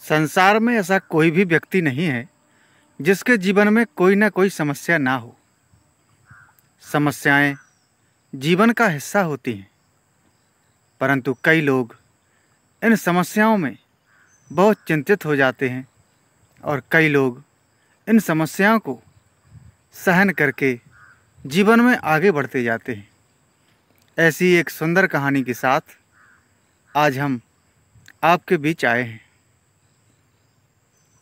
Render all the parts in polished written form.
संसार में ऐसा कोई भी व्यक्ति नहीं है जिसके जीवन में कोई ना कोई समस्या ना हो। समस्याएं जीवन का हिस्सा होती हैं, परंतु कई लोग इन समस्याओं में बहुत चिंतित हो जाते हैं और कई लोग इन समस्याओं को सहन करके जीवन में आगे बढ़ते जाते हैं। ऐसी एक सुंदर कहानी के साथ आज हम आपके बीच आए हैं।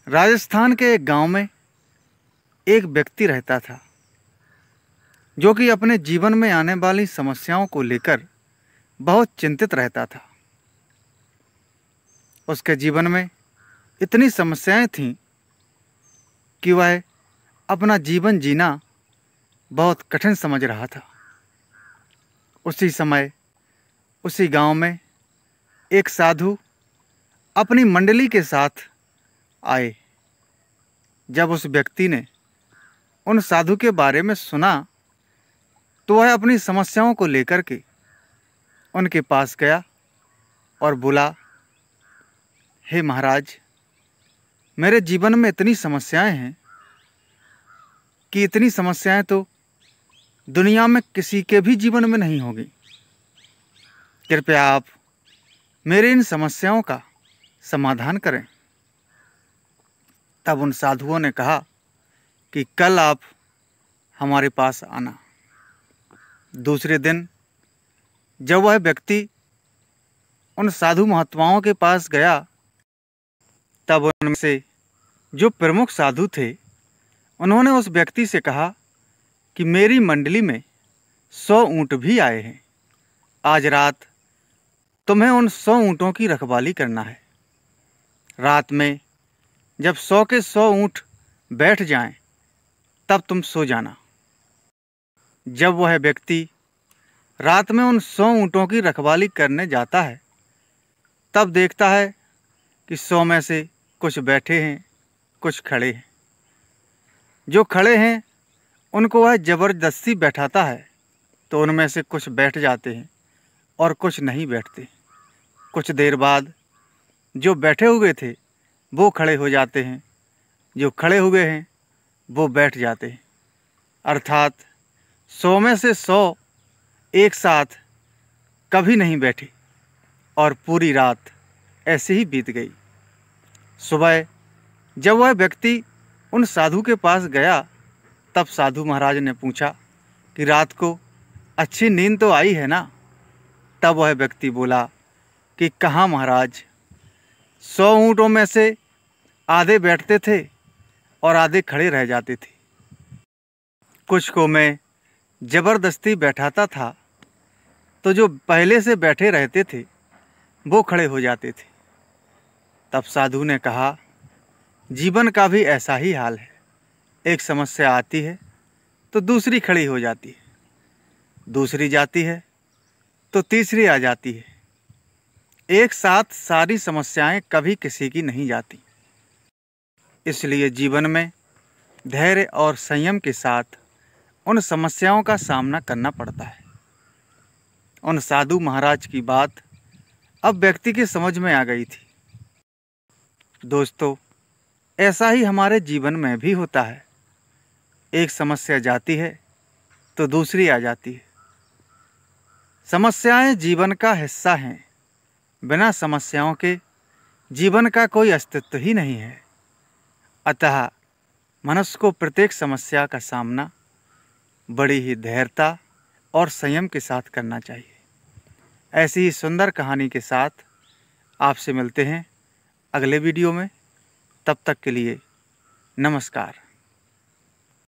राजस्थान के एक गांव में एक व्यक्ति रहता था जो कि अपने जीवन में आने वाली समस्याओं को लेकर बहुत चिंतित रहता था। उसके जीवन में इतनी समस्याएं थीं कि वह अपना जीवन जीना बहुत कठिन समझ रहा था। उसी समय उसी गांव में एक साधु अपनी मंडली के साथ आए। जब उस व्यक्ति ने उन साधु के बारे में सुना तो वह अपनी समस्याओं को लेकर के उनके पास गया और बोला, हे महाराज, मेरे जीवन में इतनी समस्याएं हैं कि इतनी समस्याएं तो दुनिया में किसी के भी जीवन में नहीं होगी। कृपया आप मेरे इन समस्याओं का समाधान करें। तब उन साधुओं ने कहा कि कल आप हमारे पास आना। दूसरे दिन जब वह व्यक्ति उन साधु महात्माओं के पास गया तब उनमें से जो प्रमुख साधु थे उन्होंने उस व्यक्ति से कहा कि मेरी मंडली में 100 ऊँट भी आए हैं। आज रात तुम्हें उन 100 ऊँटों की रखवाली करना है। रात में जब 100 के 100 ऊँट बैठ जाएं, तब तुम सो जाना। जब वह व्यक्ति रात में उन 100 ऊँटों की रखवाली करने जाता है तब देखता है कि 100 में से कुछ बैठे हैं, कुछ खड़े हैं। जो खड़े हैं उनको वह ज़बरदस्ती बैठाता है तो उनमें से कुछ बैठ जाते हैं और कुछ नहीं बैठते। कुछ देर बाद जो बैठे हुए थे वो खड़े हो जाते हैं, जो खड़े हुए हैं वो बैठ जाते हैं। अर्थात 100 में से 100 एक साथ कभी नहीं बैठे और पूरी रात ऐसे ही बीत गई। सुबह जब वह व्यक्ति उन साधु के पास गया तब साधु महाराज ने पूछा कि रात को अच्छी नींद तो आई है ना? तब वह व्यक्ति बोला कि कहाँ महाराज, 100 ऊँटों में से आधे बैठते थे और आधे खड़े रह जाते थे। कुछ को मैं ज़बरदस्ती बैठाता था तो जो पहले से बैठे रहते थे वो खड़े हो जाते थे। तब साधु ने कहा, जीवन का भी ऐसा ही हाल है। एक समस्या आती है तो दूसरी खड़ी हो जाती है, दूसरी जाती है तो तीसरी आ जाती है। एक साथ सारी समस्याएं कभी किसी की नहीं जाती। इसलिए जीवन में धैर्य और संयम के साथ उन समस्याओं का सामना करना पड़ता है। उन साधु महाराज की बात अब व्यक्ति की समझ में आ गई थी। दोस्तों, ऐसा ही हमारे जीवन में भी होता है। एक समस्या जाती है तो दूसरी आ जाती है। समस्याएं जीवन का हिस्सा हैं। बिना समस्याओं के जीवन का कोई अस्तित्व ही नहीं है। अतः मनुष्य को प्रत्येक समस्या का सामना बड़ी ही धैर्यता और संयम के साथ करना चाहिए। ऐसी ही सुंदर कहानी के साथ आपसे मिलते हैं अगले वीडियो में। तब तक के लिए नमस्कार।